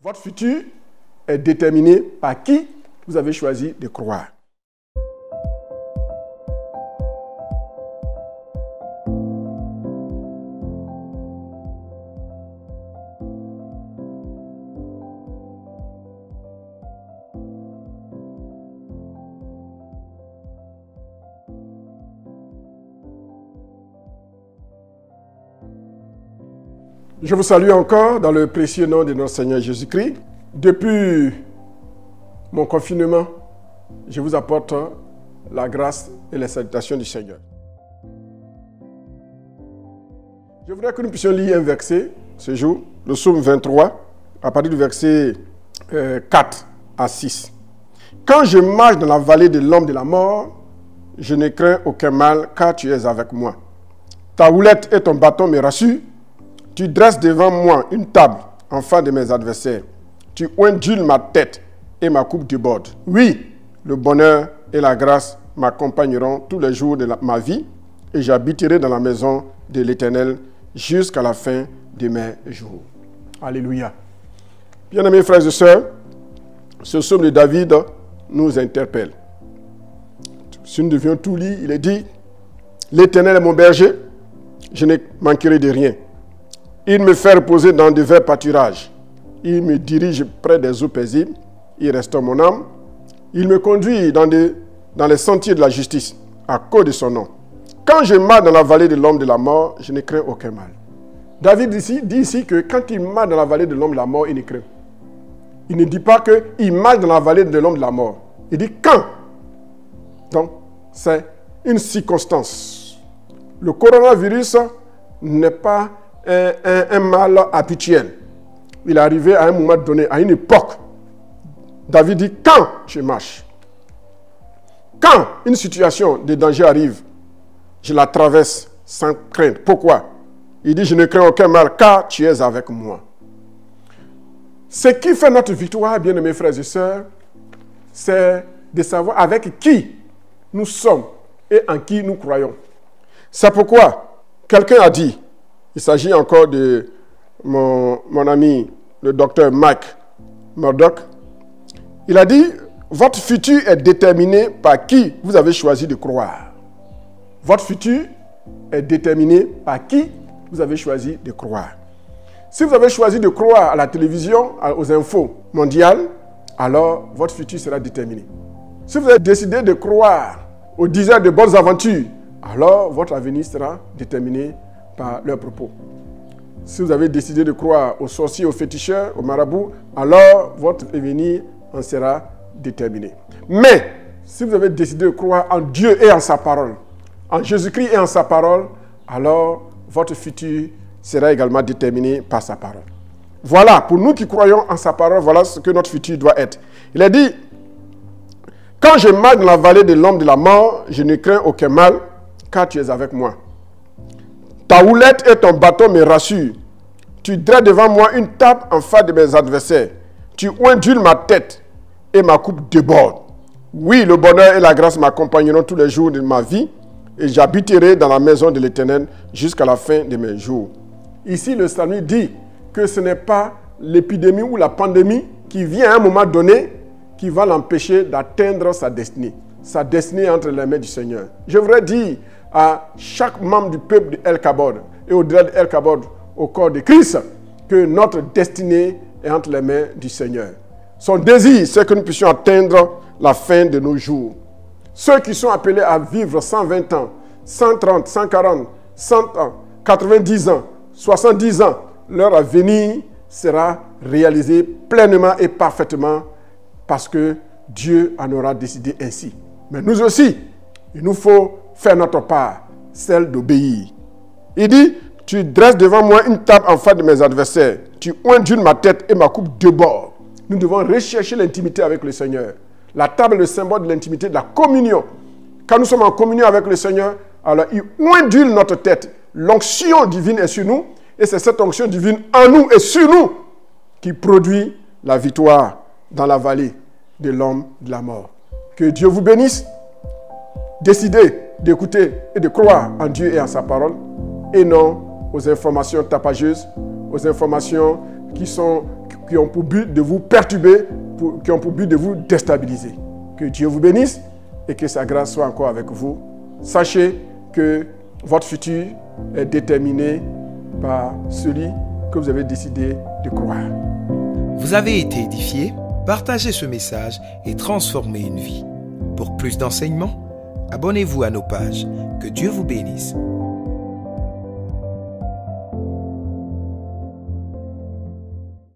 Votre futur est déterminé par qui vous avez choisi de croire. Je vous salue encore dans le précieux nom de notre Seigneur Jésus-Christ. Depuis mon confinement, je vous apporte la grâce et les salutations du Seigneur. Je voudrais que nous puissions lire un verset ce jour, le psaume 23, à partir du verset 4 à 6. Quand je marche dans la vallée de l'ombre de la mort, je ne crains aucun mal, car tu es avec moi. Ta houlette et ton bâton me rassurent. Tu dresses devant moi une table en face de mes adversaires. Tu ondules ma tête et ma coupe déborde. Oui, le bonheur et la grâce m'accompagneront tous les jours de ma vie et j'habiterai dans la maison de l'Éternel jusqu'à la fin de mes jours. Alléluia. Bien-aimés frères et sœurs, ce psaume de David nous interpelle. Si nous devions tout lire, il est dit « L'Éternel est mon berger, je ne manquerai de rien. Il me fait reposer dans de verts pâturages. Il me dirige près des eaux paisibles. Il restaure mon âme. Il me conduit dans les sentiers de la justice, à cause de son nom. Quand je marche dans la vallée de l'ombre de la mort, je ne crains aucun mal. » David dit ici que quand il marche dans la vallée de l'ombre de la mort, il ne craint. Il ne dit pas qu'il marche dans la vallée de l'ombre de la mort. Il dit quand. Donc, c'est une circonstance. Le coronavirus n'est pas un mal habituel. Il est arrivé à un moment donné, à une époque. David dit, quand je marche, quand une situation de danger arrive, je la traverse sans crainte. Pourquoi? Il dit, je ne crains aucun mal, car tu es avec moi. Ce qui fait notre victoire, bien aimés frères et sœurs, c'est de savoir avec qui nous sommes et en qui nous croyons. C'est pourquoi quelqu'un a dit, il s'agit encore de mon ami, le docteur Mike Murdock. Il a dit, votre futur est déterminé par qui vous avez choisi de croire. Votre futur est déterminé par qui vous avez choisi de croire. Si vous avez choisi de croire à la télévision, aux infos mondiales, alors votre futur sera déterminé. Si vous avez décidé de croire aux diseurs de bonnes aventures, alors votre avenir sera déterminé par leurs propos. Si vous avez décidé de croire aux sorciers, aux féticheurs, aux marabouts, alors votre avenir en sera déterminé. Mais, si vous avez décidé de croire en Dieu et en sa parole, en Jésus-Christ et en sa parole, alors votre futur sera également déterminé par sa parole. Voilà, pour nous qui croyons en sa parole, voilà ce que notre futur doit être. Il a dit, quand je marche dans la vallée de l'ombre de la mort, je ne crains aucun mal, car tu es avec moi. Ta houlette et ton bâton me rassurent. Tu dresses devant moi une table en face de mes adversaires. Tu ondules ma tête et ma coupe déborde. Oui, le bonheur et la grâce m'accompagneront tous les jours de ma vie et j'habiterai dans la maison de l'Éternel jusqu'à la fin de mes jours. Ici, le psalmiste dit que ce n'est pas l'épidémie ou la pandémie qui vient à un moment donné qui va l'empêcher d'atteindre sa destinée. Sa destinée est entre les mains du Seigneur. Je voudrais dire à chaque membre du peuple de El Kabod et au-delà de El Kabod, au corps de Christ, que notre destinée est entre les mains du Seigneur. Son désir, c'est que nous puissions atteindre la fin de nos jours. Ceux qui sont appelés à vivre 120 ans, 130, 140, 100 ans, 90 ans, 70 ans, leur avenir sera réalisé pleinement et parfaitement parce que Dieu en aura décidé ainsi. Mais nous aussi, il nous faut faire notre part, celle d'obéir. Il dit, tu dresses devant moi une table en face de mes adversaires. Tu ondules ma tête et ma coupe déborde. Nous devons rechercher l'intimité avec le Seigneur. La table est le symbole de l'intimité, de la communion. Quand nous sommes en communion avec le Seigneur, alors il ondule notre tête. L'onction divine est sur nous et c'est cette onction divine en nous et sur nous qui produit la victoire dans la vallée de l'ombre de la mort. Que Dieu vous bénisse. Décidez d'écouter et de croire en Dieu et en sa parole et non aux informations tapageuses, aux informations qui sont qui ont pour but de vous perturber, qui ont pour but de vous déstabiliser. Que Dieu vous bénisse et que sa grâce soit encore avec vous. Sachez que votre futur est déterminé par celui que vous avez décidé de croire. Vous avez été édifié? Partagez ce message et transformez une vie. Pour plus d'enseignements, abonnez-vous à nos pages. Que Dieu vous bénisse.